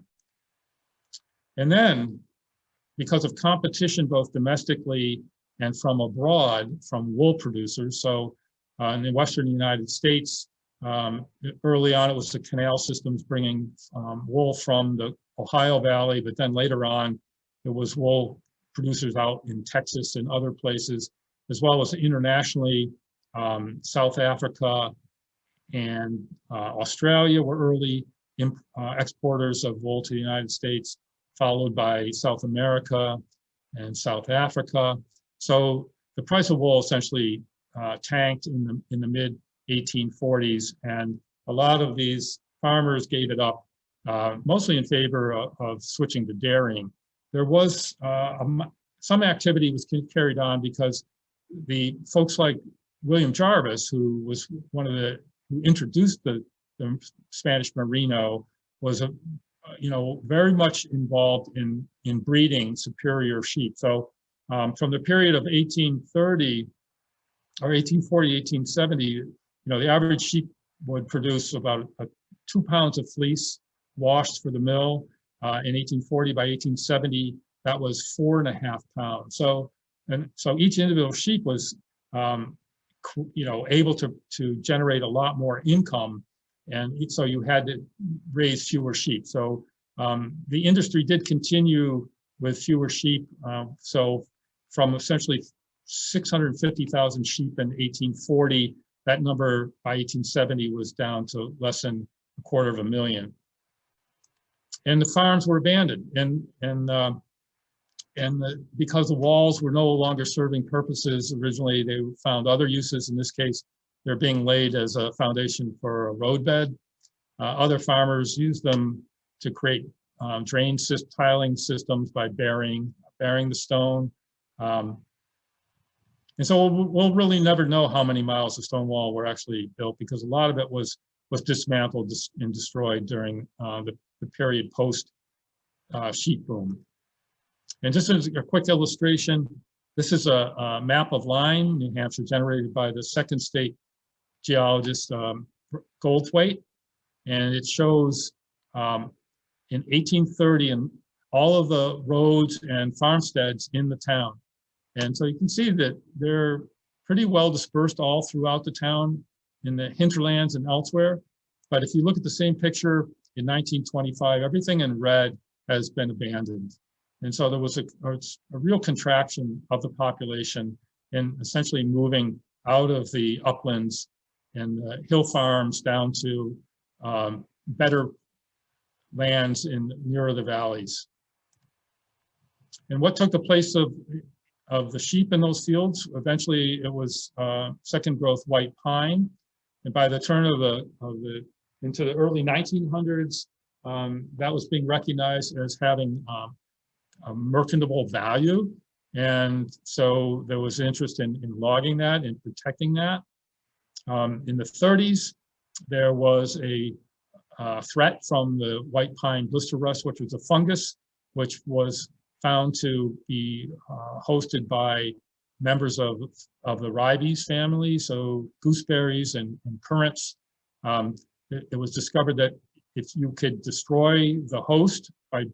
And then, because of competition both domestically and from abroad, from wool producers, so in the Western United States, early on it was the canal systems bringing wool from the Ohio Valley, but then later on it was wool producers out in Texas and other places, as well as internationally. South Africa and Australia were early exporters of wool to the United States, followed by South America and South Africa. So the price of wool essentially tanked in the mid 1840s, and a lot of these farmers gave it up, mostly in favor of switching to dairying. There was some activity was carried on because the folks like William Jarvis, who was one of who introduced the Spanish Merino, was very much involved in breeding superior sheep. So from the period of 1830 or 1840, 1870, the average sheep would produce about 2 pounds of fleece washed for the mill. In 1840, by 1870, that was 4.5 pounds. So each individual sheep was able to generate a lot more income, and so you had to raise fewer sheep. So the industry did continue with fewer sheep. So from essentially 650,000 sheep in 1840, that number by 1870 was down to less than 250,000. And the farms were abandoned, because the walls were no longer serving purposes. Originally, they found other uses. In this case, they're being laid as a foundation for a roadbed. Other farmers use them to create tiling systems by burying the stone. And so we'll really never know how many miles of stone wall were actually built, because a lot of it was dismantled and destroyed during the period post sheep boom. And just as a quick illustration, this is a map of Lyme, New Hampshire, generated by the second state geologist, Goldthwaite. And it shows in 1830 and all of the roads and farmsteads in the town. And so you can see that they're pretty well dispersed all throughout the town in the hinterlands and elsewhere. But if you look at the same picture in 1925, everything in red has been abandoned. And so there was a real contraction of the population and essentially moving out of the uplands and hill farms down to better lands nearer the valleys. And what took the place of the sheep in those fields? Eventually, it was second growth white pine. And by the turn into the early 1900s, that was being recognized as having a merchantable value. And so there was interest in logging that and protecting that. In the 30s, there was a threat from the white pine blister rust, which was a fungus, which was found to be hosted by members of the ribes family, so gooseberries and currants. It was discovered that if you could destroy the host by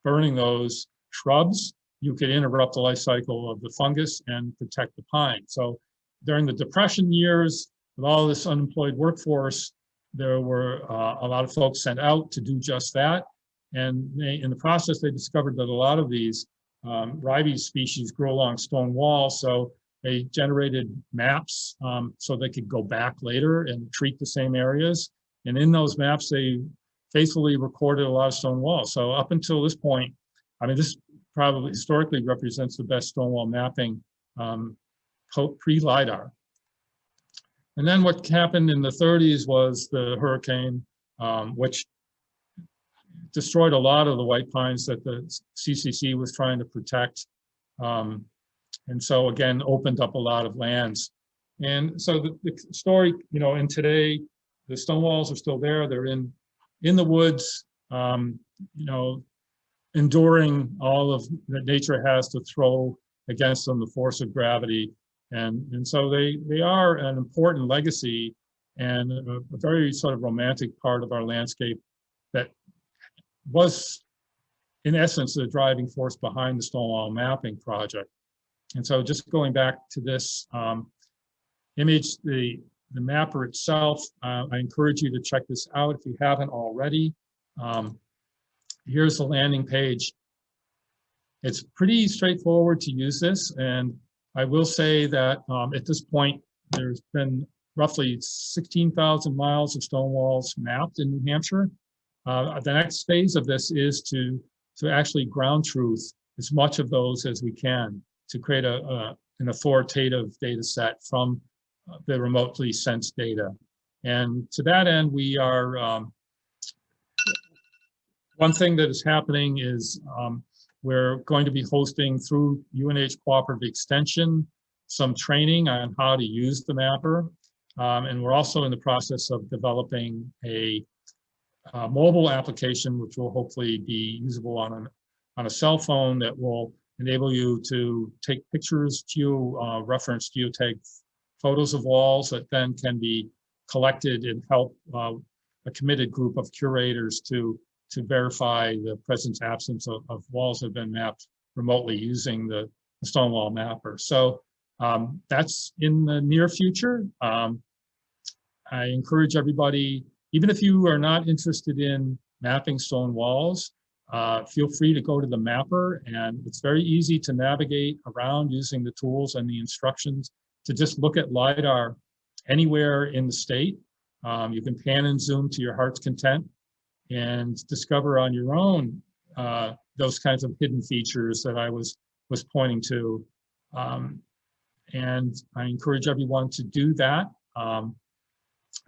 burning those shrubs, you could interrupt the life cycle of the fungus and protect the pine. So during the Depression years, with all this unemployed workforce, there were a lot of folks sent out to do just that. And in the process, they discovered that a lot of these ribes species grow along stone walls. So they generated maps so they could go back later and treat the same areas. And in those maps, they faithfully recorded a lot of stone walls. So up until this point, I mean, this probably historically represents the best stone wall mapping pre-LIDAR. And then what happened in the 30s was the hurricane, which destroyed a lot of the white pines that the CCC was trying to protect. And so again, opened up a lot of lands. And so the story, you know, and today the stone walls are still there. They're in the woods, you know, enduring all of that nature has to throw against them, the force of gravity. And so they are an important legacy and a very sort of romantic part of our landscape that was, in essence, the driving force behind the Stonewall Mapping Project. And so just going back to this image, the mapper itself, I encourage you to check this out if you haven't already. Here's the landing page. It's pretty straightforward to use this, and I will say that at this point, there's been roughly 16,000 miles of stone walls mapped in New Hampshire. The next phase of this is to actually ground truth as much of those as we can to create an authoritative data set from the remotely sensed data. And to that end, we are, one thing that is happening is we're going to be hosting through UNH Cooperative Extension some training on how to use the mapper. And we're also in the process of developing a mobile application, which will hopefully be usable on a cell phone that will enable you to take pictures, reference geotag photos of walls that then can be collected and help a committed group of curators to verify the presence absence of walls that have been mapped remotely using the Stonewall Mapper. So that's in the near future. I encourage everybody, even if you are not interested in mapping stone walls, feel free to go to the mapper, and it's very easy to navigate around using the tools and the instructions to just look at LIDAR anywhere in the state. You can pan and zoom to your heart's content and discover on your own those kinds of hidden features that I was pointing to. And I encourage everyone to do that. And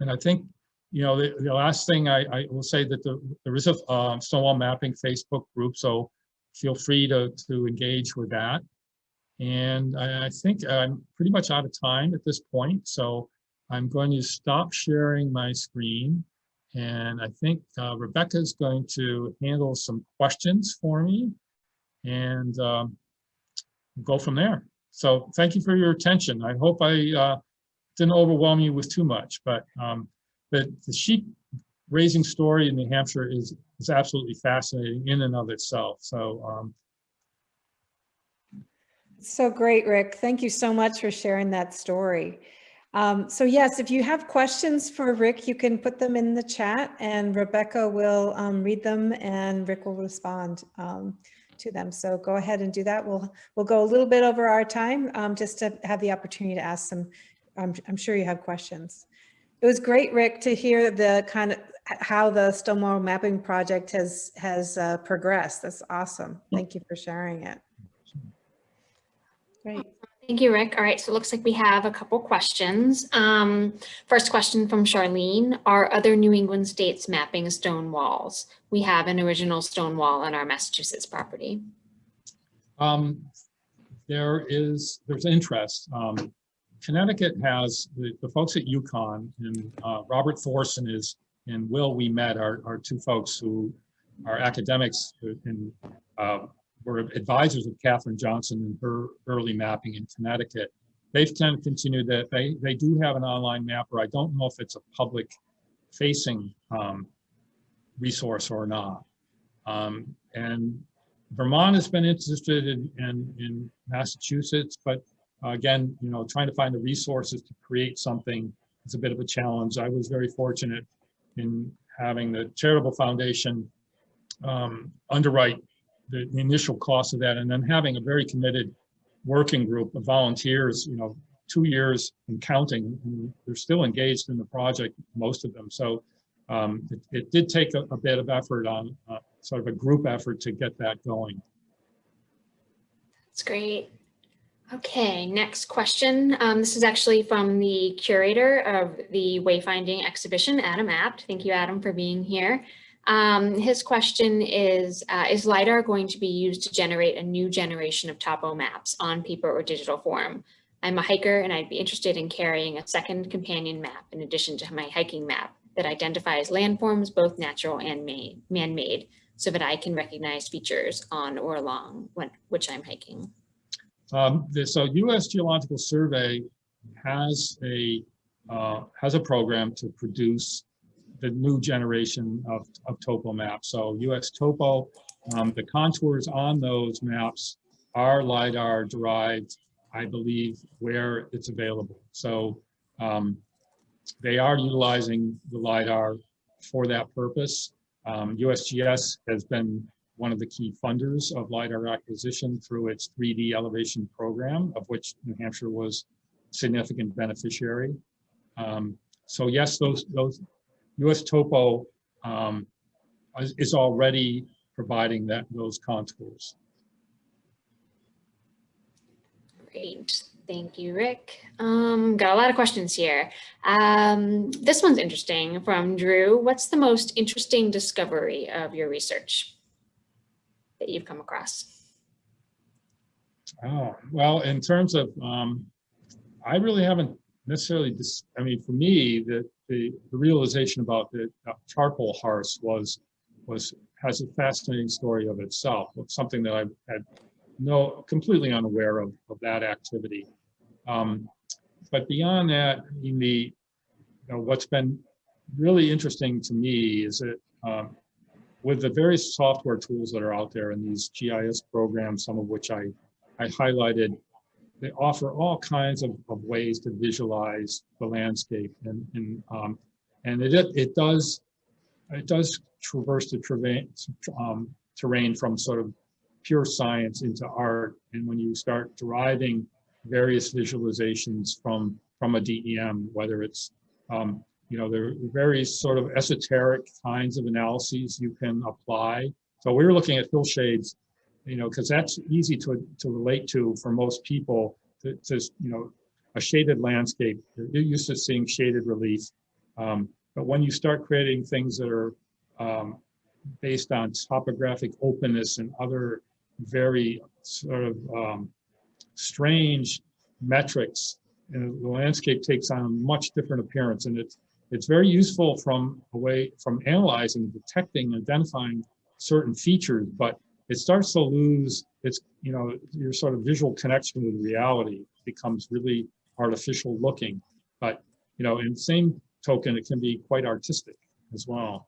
I think, you know, the last thing I will say that there is a Stonewall Mapping Facebook group, so feel free to engage with that. And I think I'm pretty much out of time at this point, so I'm going to stop sharing my screen. And I think Rebecca's going to handle some questions for me and go from there. So thank you for your attention. I hope I didn't overwhelm you with too much, but the sheep raising story in New Hampshire is absolutely fascinating in and of itself. So so great, Rick. Thank you so much for sharing that story. So yes, if you have questions for Rick, you can put them in the chat and Rebecca will read them and Rick will respond to them. So go ahead and do that. We'll go a little bit over our time just to have the opportunity to ask some. I'm sure you have questions. It was great, Rick, to hear the kind of how the Stonewall Mapping Project has progressed. That's awesome. Thank you for sharing it. Great. Thank you, Rick. All right, so it looks like we have a couple questions. First question from Charlene: are other New England states mapping stone walls? We have an original stone wall on our Massachusetts property. There's interest. Connecticut has the folks at UConn, and Robert Thornton and Will We Met are two folks who are academics and were advisors of Katherine Johnson in her early mapping in Connecticut. They've kind of continued that. They do have an online mapper. I don't know if it's a public facing resource or not. And Vermont has been interested in Massachusetts, but again, trying to find the resources to create something is a bit of a challenge. I was very fortunate in having the charitable foundation underwrite the initial cost of that, and then having a very committed working group of volunteers, 2 years and counting, and they're still engaged in the project, most of them. So it did take a bit of effort on sort of a group effort to get that going. That's great. Okay, next question. This is actually from the curator of the Wayfinding exhibition, Adam Apt. Thank you, Adam, for being here. His question is LIDAR going to be used to generate a new generation of topo maps on paper or digital form? I'm a hiker and I'd be interested in carrying a second companion map in addition to my hiking map that identifies landforms, both natural and man-made, so that I can recognize features on or along which I'm hiking. So U.S. Geological Survey has a program to produce the new generation of topo maps. So U.S. Topo, the contours on those maps are LIDAR-derived, I believe, where it's available. So they are utilizing the LIDAR for that purpose. USGS has been one of the key funders of LIDAR acquisition through its 3D elevation program, of which New Hampshire was a significant beneficiary. So yes, those US Topo is already providing those contours. Great, thank you, Rick. Got a lot of questions here. This one's interesting from Drew. What's the most interesting discovery of your research that you've come across? Oh, well, in terms of, I really haven't necessarily, I mean, for me, the realization about the charcoal hearse has a fascinating story of itself. It's something that I had completely unaware of that activity. But beyond that, I mean, what's been really interesting to me is that with the various software tools that are out there in these GIS programs, some of which I highlighted, they offer all kinds of ways to visualize the landscape, and it does traverse the terrain from sort of pure science into art. And when you start deriving various visualizations from a DEM, whether it's there are very sort of esoteric kinds of analyses you can apply. So we were looking at hillshades, because that's easy to relate to for most people. To a shaded landscape, you're used to seeing shaded relief. But when you start creating things that are based on topographic openness and other very sort of strange metrics, the landscape takes on a much different appearance, and it's very useful from analyzing, detecting, identifying certain features, but it starts to lose its, your sort of visual connection with reality becomes really artificial looking. But, in the same token, it can be quite artistic as well.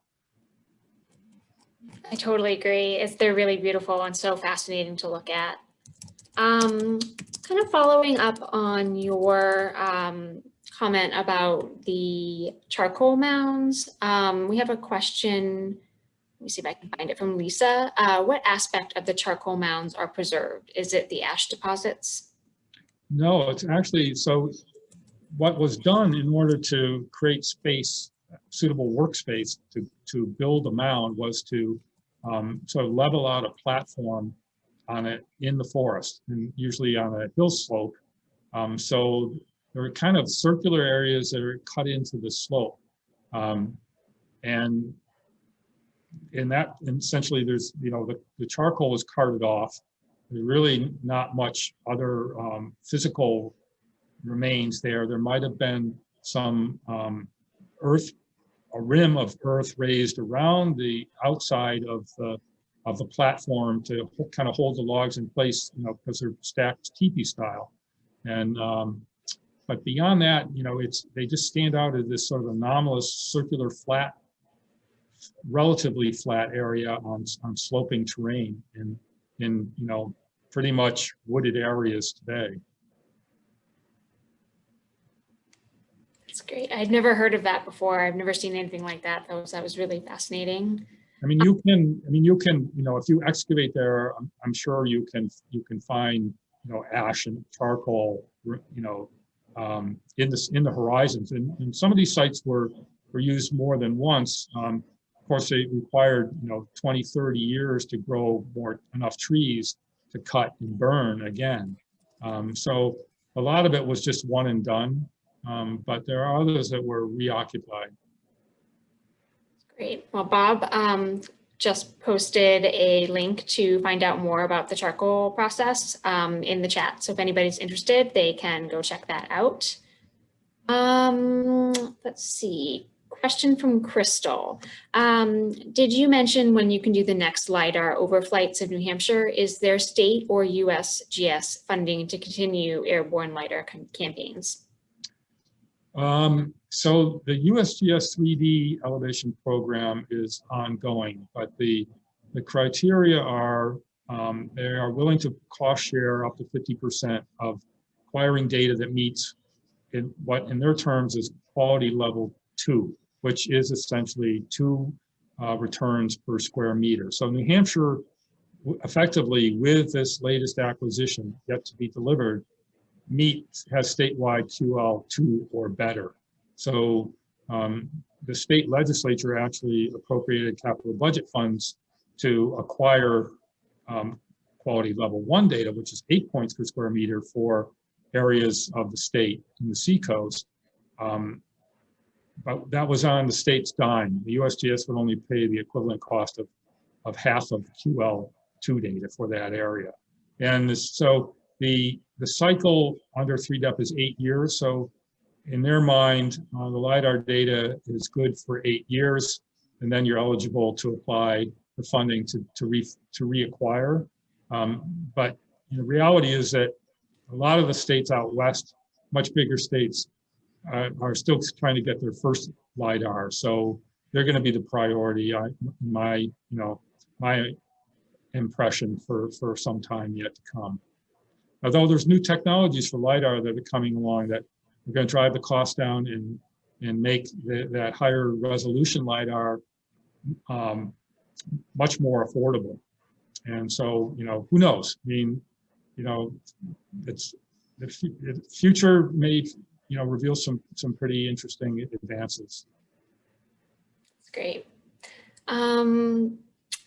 I totally agree. They're really beautiful and so fascinating to look at. Kind of following up on your comment about the charcoal mounds, we have a question. Let me see if I can find it, from Lisa. What aspect of the charcoal mounds are preserved? Is it the ash deposits? No, it's actually, so what was done in order to create space, suitable workspace to build a mound, was to sort of level out a platform on it in the forest, and usually on a hill slope. So there are kind of circular areas that are cut into the slope. And in that, essentially, there's, the charcoal is carted off. There's really not much other physical remains there. There might have been some earth, a rim of earth raised around the outside of the platform to kind of hold the logs in place, because they're stacked teepee style. And but beyond that, they just stand out as this sort of anomalous circular relatively flat area on sloping terrain. And in pretty much wooded areas today. That's great. I'd never heard of that before. I've never seen anything like that. That was really fascinating. I mean, you can, if you excavate there, I'm sure you can find, ash and charcoal, in the horizons. And some of these sites were used more than once. Of course, they required, 20, 30 years to grow enough trees to cut and burn again. So a lot of it was just one and done, but there are others that were reoccupied. Great. Well, Bob just posted a link to find out more about the charcoal process in the chat. So if anybody's interested, they can go check that out. Let's see. Question from Crystal. Did you mention when you can do the next LIDAR overflights of New Hampshire? Is there state or USGS funding to continue airborne LIDAR campaigns? So the USGS 3D elevation program is ongoing, but the criteria are they are willing to cost share up to 50% of acquiring data that meets what in their terms is quality level 2, which is essentially 2 returns per square meter. So New Hampshire, effectively, with this latest acquisition yet to be delivered, has statewide QL2 or better. So the state legislature actually appropriated capital budget funds to acquire quality level 1 data, which is 8 points per square meter for areas of the state in the seacoast. But that was on the state's dime. The USGS would only pay the equivalent cost of half of QL2 data for that area. And so the cycle under 3DEP is 8 years. So in their mind, the LIDAR data is good for 8 years, and then you're eligible to apply for funding to reacquire. But the reality is that a lot of the states out west, much bigger states, are still trying to get their first LIDAR. So they're going to be the priority. My impression for some time yet to come. Although there's new technologies for LIDAR that are coming along that are going to drive the cost down and make that higher resolution LIDAR much more affordable. And so, who knows? I mean, it's the future may, reveal some pretty interesting advances. That's great.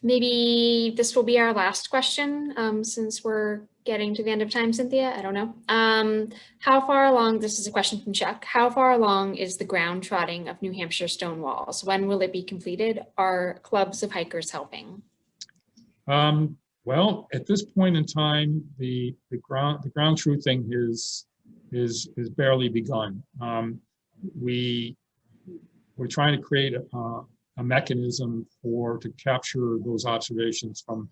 Maybe this will be our last question since we're getting to the end of time, Cynthia. I don't know. How far along, this is a question from Chuck, how far along is the ground trotting of New Hampshire stone walls? When will it be completed? Are clubs of hikers helping? Well, at this point in time, the ground truthing is barely begun. We're trying to create a mechanism to capture those observations from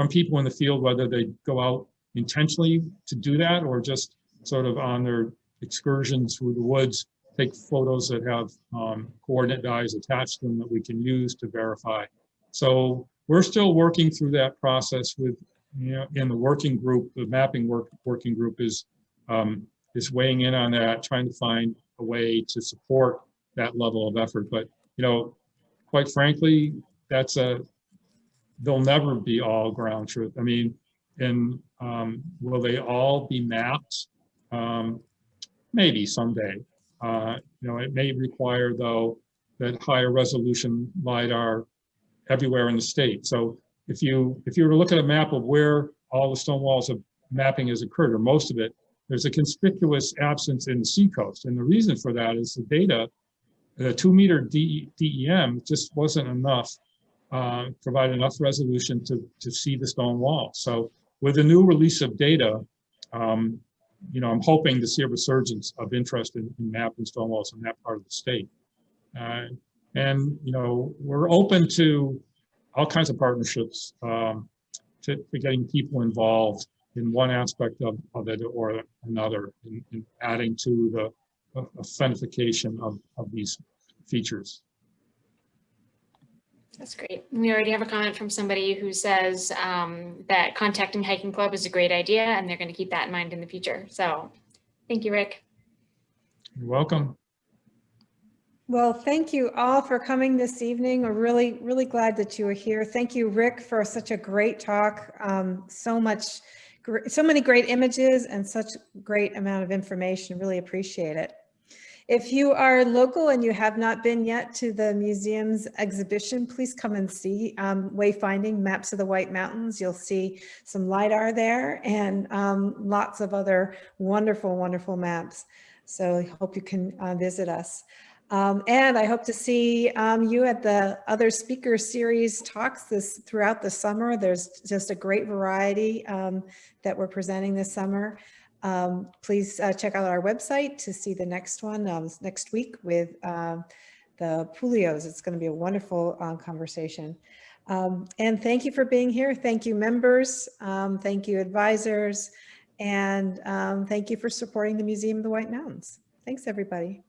people in the field, whether they go out intentionally to do that or just sort of on their excursions through the woods, take photos that have coordinate dies attached to them that we can use to verify. So we're still working through that process with, in the working group, the mapping working group is weighing in on that, trying to find a way to support that level of effort. But, quite frankly, they'll never be all ground truth. I mean, will they all be mapped? Maybe someday. It may require, though, that higher resolution LIDAR everywhere in the state. So if you were to look at a map of where all the stone walls of mapping has occurred, or most of it, there's a conspicuous absence in the seacoast. And the reason for that is the data, the 2-meter DEM just wasn't enough, provide enough resolution to see the stone wall. So with the new release of data, I'm hoping to see a resurgence of interest in mapping stone walls in that part of the state. We're open to all kinds of partnerships to getting people involved in one aspect of it or another, in adding to the authentication of these features. That's great. We already have a comment from somebody who says that contacting Hiking Club is a great idea and they're going to keep that in mind in the future. So thank you, Rick. You're welcome. Well, thank you all for coming this evening. We're really glad that you were here. Thank you, Rick, for such a great talk. So many great images and such great amount of information. Really appreciate it. If you are local and you have not been yet to the museum's exhibition, please come and see Wayfinding Maps of the White Mountains. You'll see some LIDAR there and lots of other wonderful maps. So I hope you can visit us. And I hope to see you at the other speaker series talks throughout the summer. There's just a great variety that we're presenting this summer. Please check out our website to see the next one next week with the Pulios. It's going to be a wonderful conversation. And thank you for being here. Thank you, members. Thank you, advisors. And thank you for supporting the Museum of the White Mountains. Thanks, everybody.